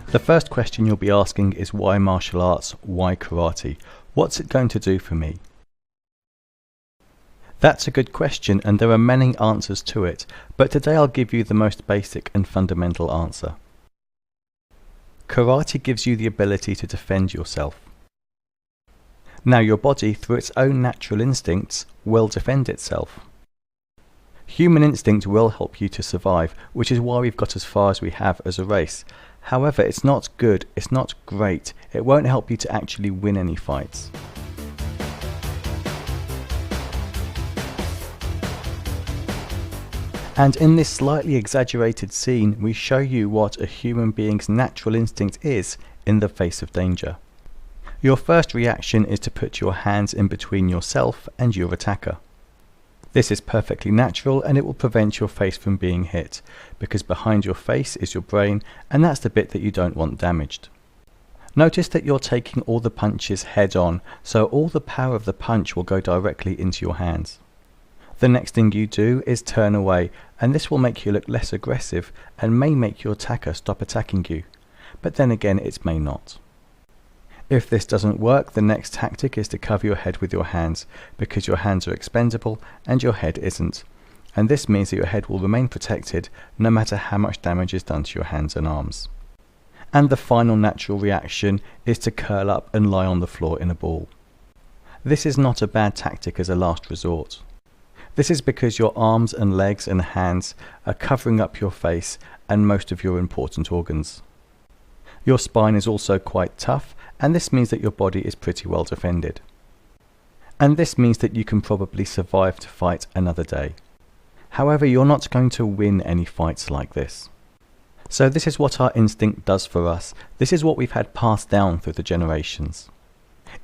The first question you'll be asking is why martial arts, why karate? What's it going to do for me? That's a good question, and there are many answers to it, but today I'll give you the most basic and fundamental answer. Karate gives you the ability to defend yourself. Now your body, through its own natural instincts, will defend itself. Human instinct will help you to survive, which is why we've got as far as we have as a race. However, it's not good, it's not great, it won't help you to actually win any fights. And in this slightly exaggerated scene, we show you what a human being's natural instinct is in the face of danger. Your first reaction is to put your hands in between yourself and your attacker. This is perfectly natural, and it will prevent your face from being hit, because behind your face is your brain, and that's the bit that you don't want damaged. Notice that you're taking all the punches head on, so all the power of the punch will go directly into your hands. The next thing you do is turn away, and this will make you look less aggressive and may make your attacker stop attacking you, but then again it may not. If this doesn't work, the next tactic is to cover your head with your hands, because your hands are expendable and your head isn't, and this means that your head will remain protected no matter how much damage is done to your hands and arms. And the final natural reaction is to curl up and lie on the floor in a ball. This is not a bad tactic as a last resort. This is because your arms and legs and hands are covering up your face and most of your important organs. Your spine is also quite tough, and this means that your body is pretty well defended. And this means that you can probably survive to fight another day. However, you're not going to win any fights like this. So this is what our instinct does for us. This is what we've had passed down through the generations.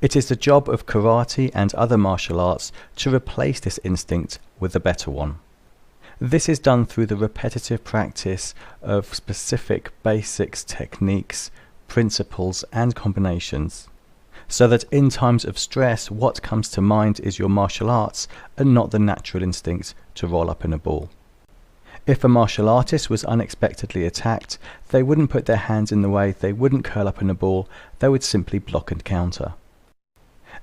It is the job of karate and other martial arts to replace this instinct with a better one. This is done through the repetitive practice of specific basics, techniques, principles and combinations, so that in times of stress what comes to mind is your martial arts and not the natural instinct to roll up in a ball. If a martial artist was unexpectedly attacked, they wouldn't put their hands in the way, they wouldn't curl up in a ball, they would simply block and counter.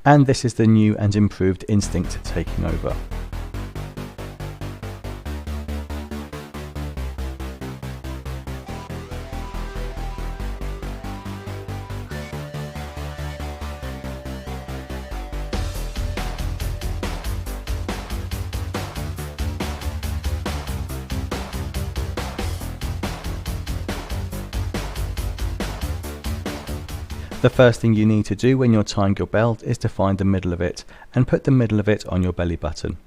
And this is the new and improved instinct taking over. The first thing you need to do when you're tying your belt is to find the middle of it and put the middle of it on your belly button.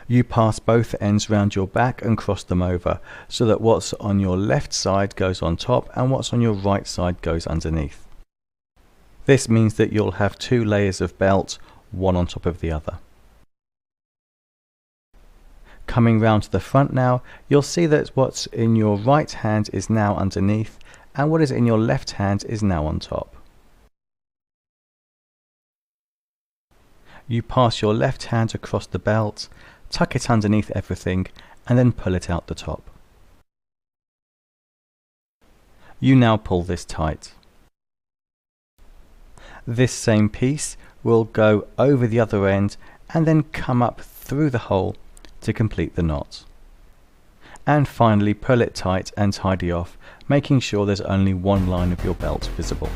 You pass both ends round your back and cross them over, so that what's on your left side goes on top and what's on your right side goes underneath. This means that you'll have two layers of belt, one on top of the other. Coming round to the front now, you'll see that what's in your right hand is now underneath, and what is in your left hand is now on top. You pass your left hand across the belt, tuck it underneath everything, and then pull it out the top. You now pull this tight. This same piece will go over the other end and then come up through the hole to complete the knot. And finally pull it tight and tidy off, making sure there's only one line of your belt visible.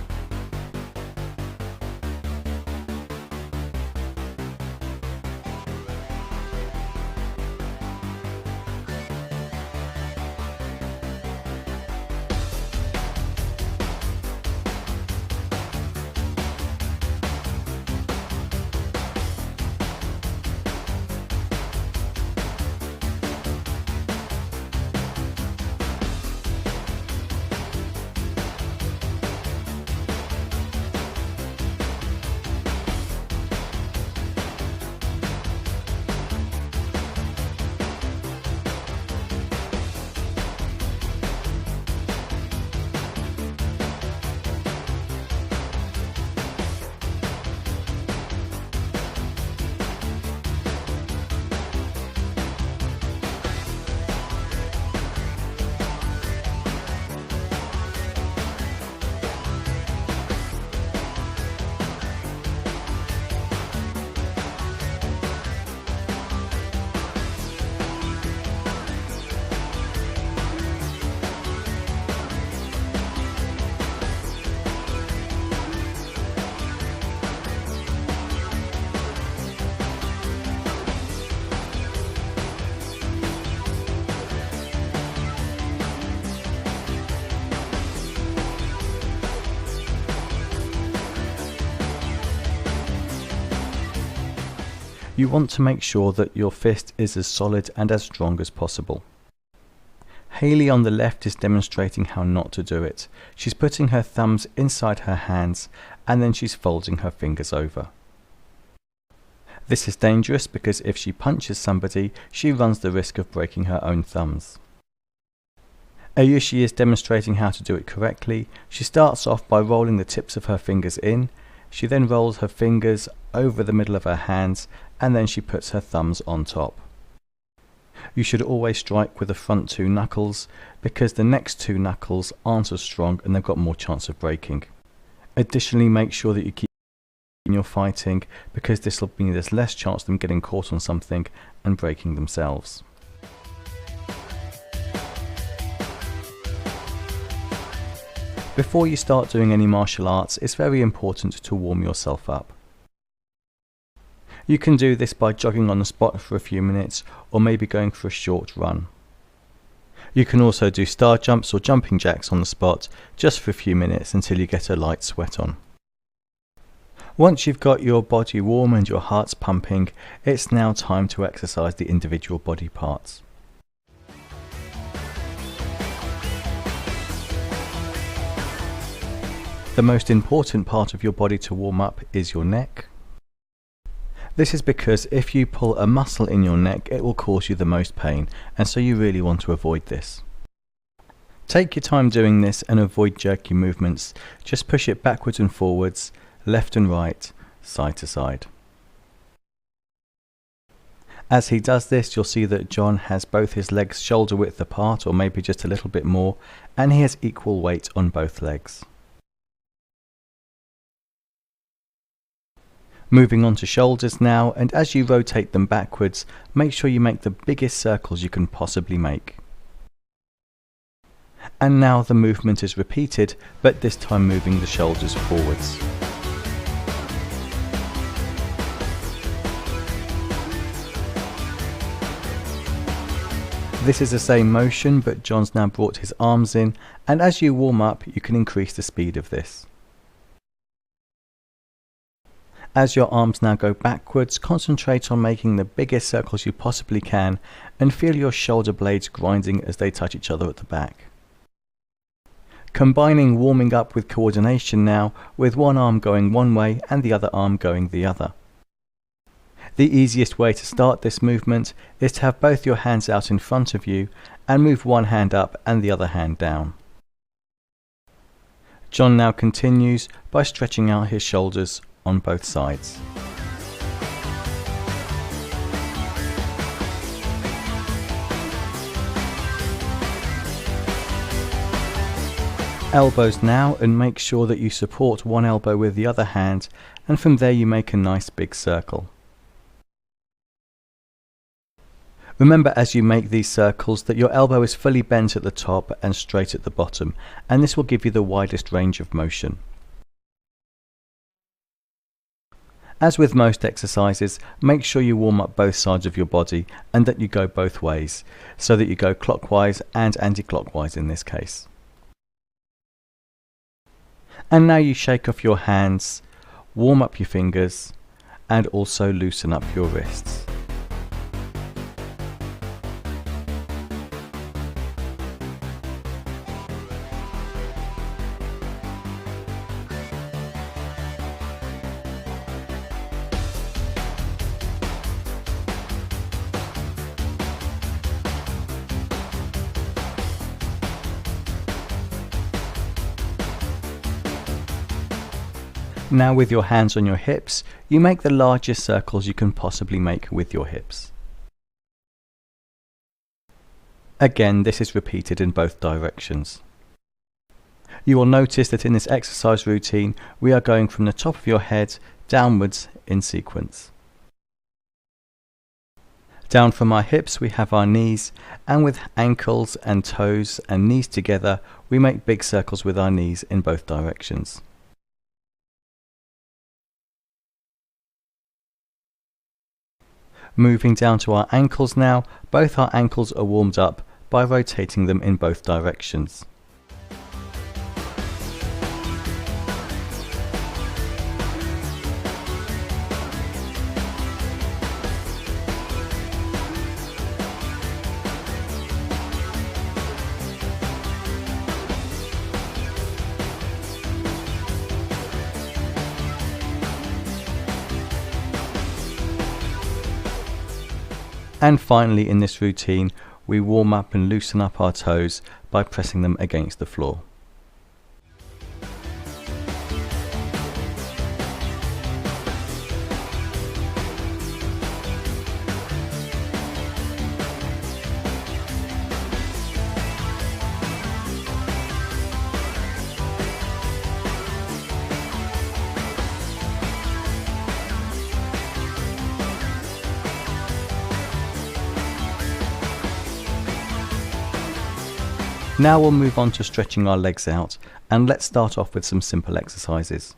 You want to make sure that your fist is as solid and as strong as possible. Hayley on the left is demonstrating how not to do it. She's putting her thumbs inside her hands and then she's folding her fingers over. This is dangerous because if she punches somebody, she runs the risk of breaking her own thumbs. Ayushi is demonstrating how to do it correctly. She starts off by rolling the tips of her fingers in. She then rolls her fingers over the middle of her hands and then she puts her thumbs on top. You should always strike with the front two knuckles because the next two knuckles aren't as strong and they've got more chance of breaking. Additionally, make sure that you keep when you're fighting because this will mean there's less chance of them getting caught on something and breaking themselves. Before you start doing any martial arts, it's very important to warm yourself up. You can do this by jogging on the spot for a few minutes or maybe going for a short run. You can also do star jumps or jumping jacks on the spot just for a few minutes until you get a light sweat on. Once you've got your body warm and your heart's pumping, it's now time to exercise the individual body parts. The most important part of your body to warm up is your neck. This is because if you pull a muscle in your neck, it will cause you the most pain, and so you really want to avoid this. Take your time doing this and avoid jerky movements. Just push it backwards and forwards, left and right, side to side. As he does this, you'll see that John has both his legs shoulder width apart, or maybe just a little bit more, and he has equal weight on both legs. Moving on to shoulders now, and as you rotate them backwards, make sure you make the biggest circles you can possibly make. And now the movement is repeated, but this time moving the shoulders forwards. This is the same motion, but John's now brought his arms in, and as you warm up, you can increase the speed of this. As your arms now go backwards, concentrate on making the biggest circles you possibly can and feel your shoulder blades grinding as they touch each other at the back. Combining warming up with coordination now, with one arm going one way and the other arm going the other. The easiest way to start this movement is to have both your hands out in front of you and move one hand up and the other hand down. John now continues by stretching out his shoulders on both sides. Elbows now, and make sure that you support one elbow with the other hand, and from there you make a nice big circle. Remember as you make these circles that your elbow is fully bent at the top and straight at the bottom, and this will give you the widest range of motion. As with most exercises, make sure you warm up both sides of your body and that you go both ways, so that you go clockwise and anti-clockwise in this case. And now you shake off your hands, warm up your fingers, and also loosen up your wrists. Now with your hands on your hips, you make the largest circles you can possibly make with your hips. Again, this is repeated in both directions. You will notice that in this exercise routine, we are going from the top of your head downwards in sequence. Down from our hips we have our knees, and with ankles and toes and knees together, we make big circles with our knees in both directions. Moving down to our ankles now, both our ankles are warmed up by rotating them in both directions. And finally, in this routine, we warm up and loosen up our toes by pressing them against the floor. Now we'll move on to stretching our legs out, and let's start off with some simple exercises.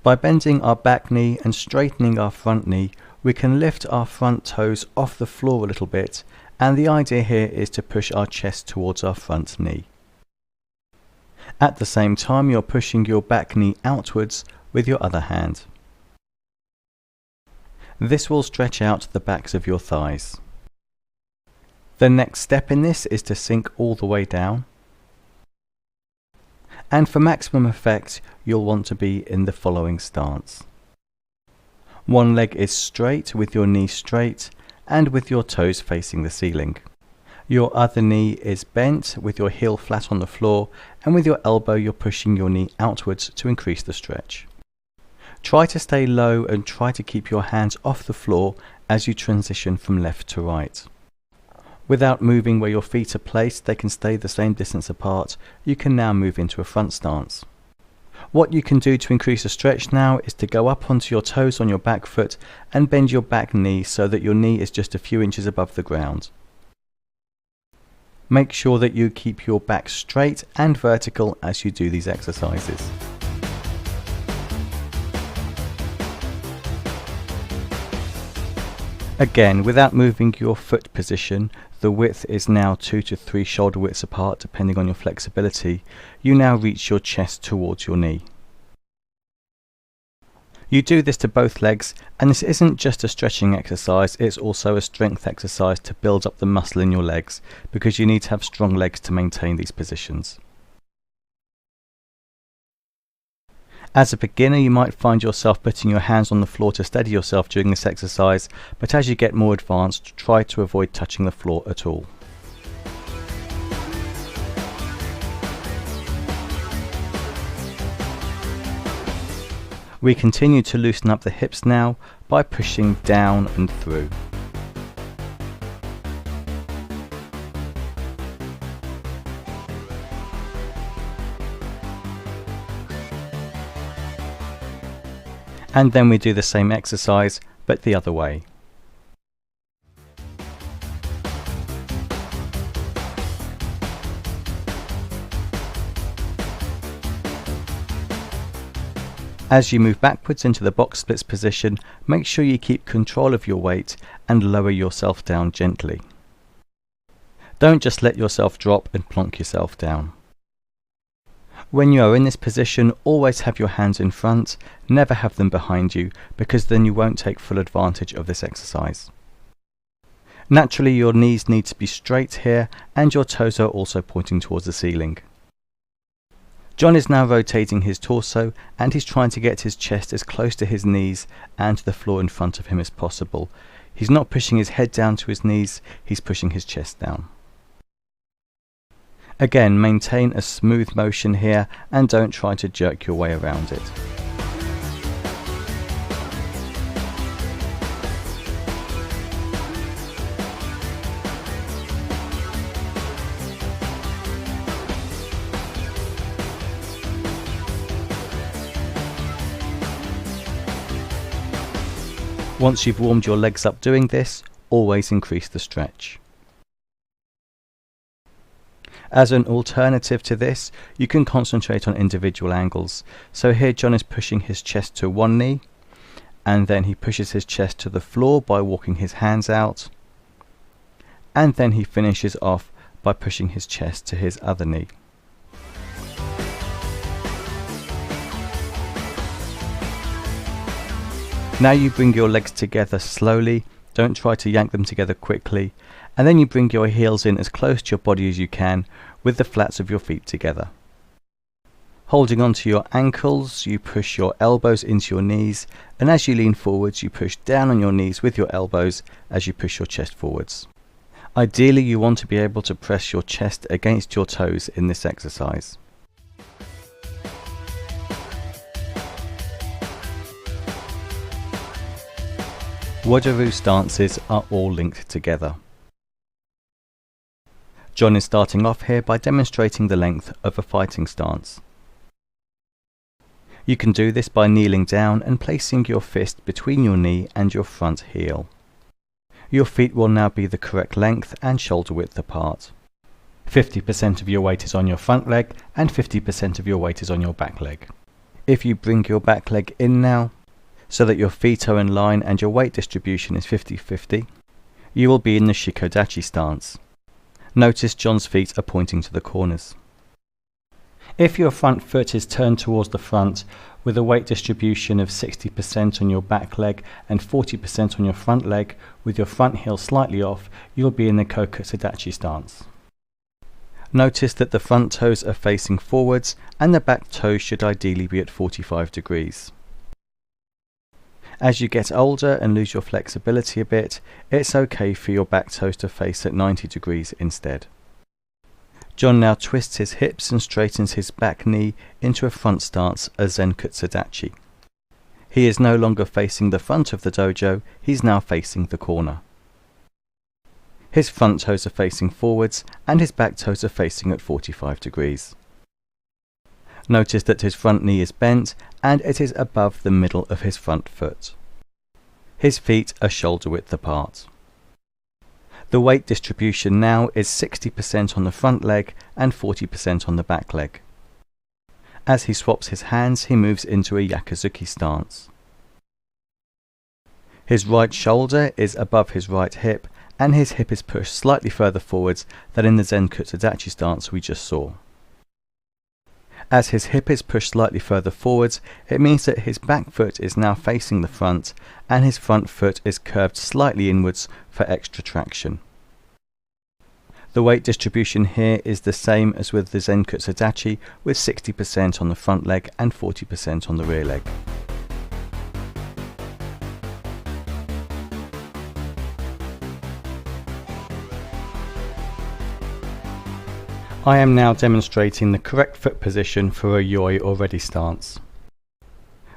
By bending our back knee and straightening our front knee, we can lift our front toes off the floor a little bit, and the idea here is to push our chest towards our front knee. At the same time, you're pushing your back knee outwards with your other hand. This will stretch out the backs of your thighs. The next step in this is to sink all the way down. And for maximum effect, you'll want to be in the following stance. One leg is straight with your knee straight and with your toes facing the ceiling. Your other knee is bent with your heel flat on the floor, and with your elbow you're pushing your knee outwards to increase the stretch. Try to stay low and try to keep your hands off the floor as you transition from left to right. Without moving where your feet are placed, they can stay the same distance apart. You can now move into a front stance. What you can do to increase the stretch now is to go up onto your toes on your back foot and bend your back knee so that your knee is just a few inches above the ground. Make sure that you keep your back straight and vertical as you do these exercises. Again, without moving your foot position, the width is now 2 to 3 shoulder widths apart depending on your flexibility. You now reach your chest towards your knee. You do this to both legs, and this isn't just a stretching exercise, it's also a strength exercise to build up the muscle in your legs, because you need to have strong legs to maintain these positions. As a beginner, you might find yourself putting your hands on the floor to steady yourself during this exercise, but as you get more advanced, try to avoid touching the floor at all. We continue to loosen up the hips now by pushing down and through. And then we do the same exercise, but the other way. As you move backwards into the box splits position, make sure you keep control of your weight and lower yourself down gently. Don't just let yourself drop and plonk yourself down. When you are in this position, always have your hands in front, never have them behind you, because then you won't take full advantage of this exercise. Naturally, your knees need to be straight here, and your toes are also pointing towards the ceiling. John is now rotating his torso, and he's trying to get his chest as close to his knees and to the floor in front of him as possible. He's not pushing his head down to his knees, he's pushing his chest down. Again, maintain a smooth motion here and don't try to jerk your way around it. Once you've warmed your legs up doing this, always increase the stretch. As an alternative to this, you can concentrate on individual angles. So here John is pushing his chest to one knee, and then he pushes his chest to the floor by walking his hands out, and then he finishes off by pushing his chest to his other knee. Now you bring your legs together slowly, don't try to yank them together quickly, and then you bring your heels in as close to your body as you can with the flats of your feet together. Holding onto your ankles, you push your elbows into your knees, and as you lean forwards, you push down on your knees with your elbows as you push your chest forwards. Ideally, you want to be able to press your chest against your toes in this exercise. Wado Ryu stances are all linked together. John is starting off here by demonstrating the length of a fighting stance. You can do this by kneeling down and placing your fist between your knee and your front heel. Your feet will now be the correct length and shoulder width apart. 50% of your weight is on your front leg and 50% of your weight is on your back leg. If you bring your back leg in now, so that your feet are in line and your weight distribution is 50-50, you will be in the shikodachi stance. Notice John's feet are pointing to the corners. If your front foot is turned towards the front with a weight distribution of 60% on your back leg and 40% on your front leg, with your front heel slightly off, you'll be in the kokotsudachi stance. Notice that the front toes are facing forwards and the back toes should ideally be at 45 degrees. As you get older and lose your flexibility a bit, it's okay for your back toes to face at 90 degrees instead. John now twists his hips and straightens his back knee into a front stance, a Zenkutsudachi. He is no longer facing the front of the dojo, he's now facing the corner. His front toes are facing forwards and his back toes are facing at 45 degrees. Notice that his front knee is bent and it is above the middle of his front foot. His feet are shoulder width apart. The weight distribution now is 60% on the front leg and 40% on the back leg. As he swaps his hands, he moves into a yakuzuki stance. His right shoulder is above his right hip and his hip is pushed slightly further forwards than in the Zenkutsudachi stance we just saw. As his hip is pushed slightly further forwards, it means that his back foot is now facing the front and his front foot is curved slightly inwards for extra traction. The weight distribution here is the same as with the Zenkutsudachi, with 60% on the front leg and 40% on the rear leg. I am now demonstrating the correct foot position for a yoi or ready stance.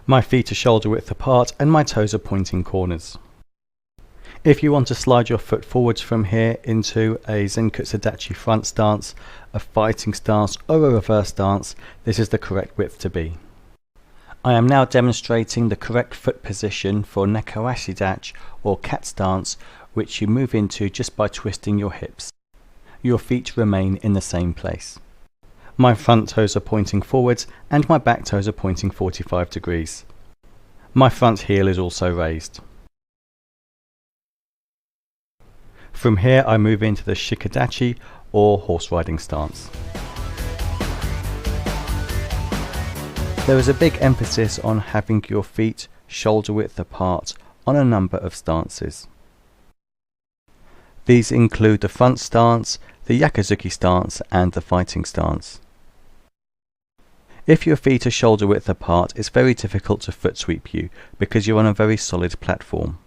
My feet are shoulder width apart and my toes are pointing corners. If you want to slide your foot forwards from here into a Zenkutsudachi front stance, a fighting stance or a reverse stance, this is the correct width to be. I am now demonstrating the correct foot position for Nekawashidachi or cat stance, which you move into just by twisting your hips. Your feet remain in the same place. My front toes are pointing forwards and my back toes are pointing 45 degrees. My front heel is also raised. From here I move into the shikodachi or horse riding stance. There is a big emphasis on having your feet shoulder width apart on a number of stances. These include the front stance, the yakuzuki stance and the fighting stance. If your feet are shoulder width apart, it's very difficult to foot sweep you because you're on a very solid platform.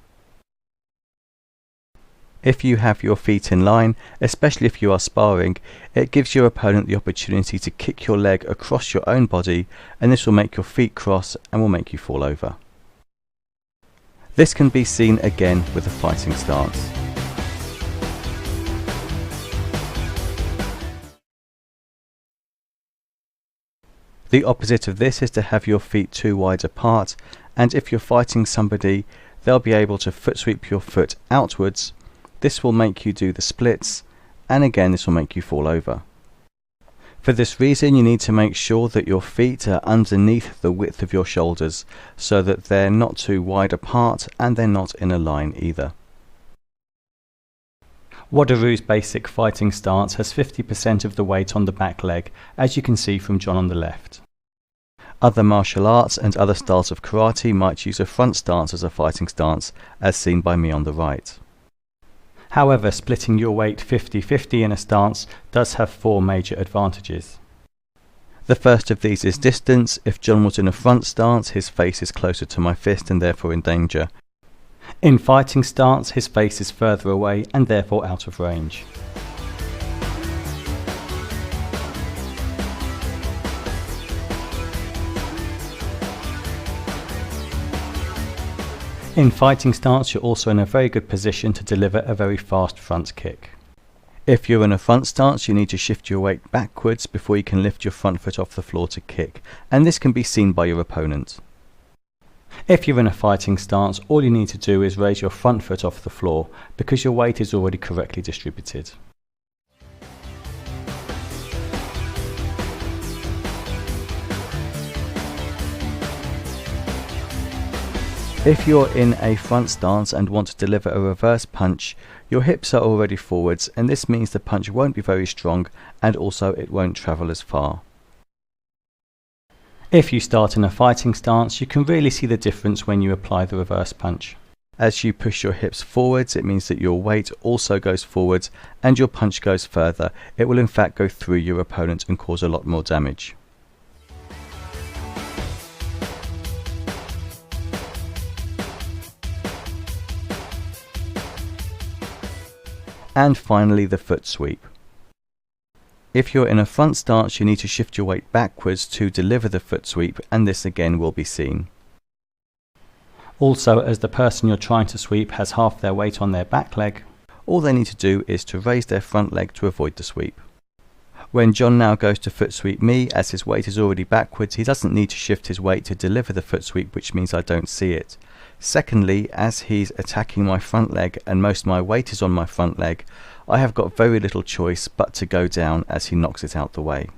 If you have your feet in line, especially if you are sparring, it gives your opponent the opportunity to kick your leg across your own body, and this will make your feet cross and will make you fall over. This can be seen again with a fighting stance. The opposite of this is to have your feet too wide apart, and if you're fighting somebody, they'll be able to foot sweep your foot outwards. This will make you do the splits, and again this will make you fall over. For this reason you need to make sure that your feet are underneath the width of your shoulders, so that they're not too wide apart and they're not in a line either. Wado Ryu's basic fighting stance has 50% of the weight on the back leg, as you can see from John on the left. Other martial arts and other styles of karate might use a front stance as a fighting stance, as seen by me on the right. However, splitting your weight 50-50 in a stance does have 4 major advantages. The first of these is distance. If John was in a front stance, his face is closer to my fist and therefore in danger. In fighting stance, his face is further away and therefore out of range. In fighting stance, you're also in a very good position to deliver a very fast front kick. If you're in a front stance, you need to shift your weight backwards before you can lift your front foot off the floor to kick, and this can be seen by your opponent. If you're in a fighting stance, all you need to do is raise your front foot off the floor because your weight is already correctly distributed. If you're in a front stance and want to deliver a reverse punch, your hips are already forwards, and this means the punch won't be very strong and also it won't travel as far. If you start in a fighting stance, you can really see the difference when you apply the reverse punch. As you push your hips forwards, it means that your weight also goes forwards and your punch goes further. It will in fact go through your opponent and cause a lot more damage. And finally, the foot sweep. If you're in a front stance, you need to shift your weight backwards to deliver the foot sweep, and this again will be seen. Also, as the person you're trying to sweep has half their weight on their back leg, all they need to do is to raise their front leg to avoid the sweep. When John now goes to foot sweep me, as his weight is already backwards, he doesn't need to shift his weight to deliver the foot sweep, which means I don't see it. Secondly, as he's attacking my front leg and most of my weight is on my front leg, I have got very little choice but to go down as he knocks it out the way.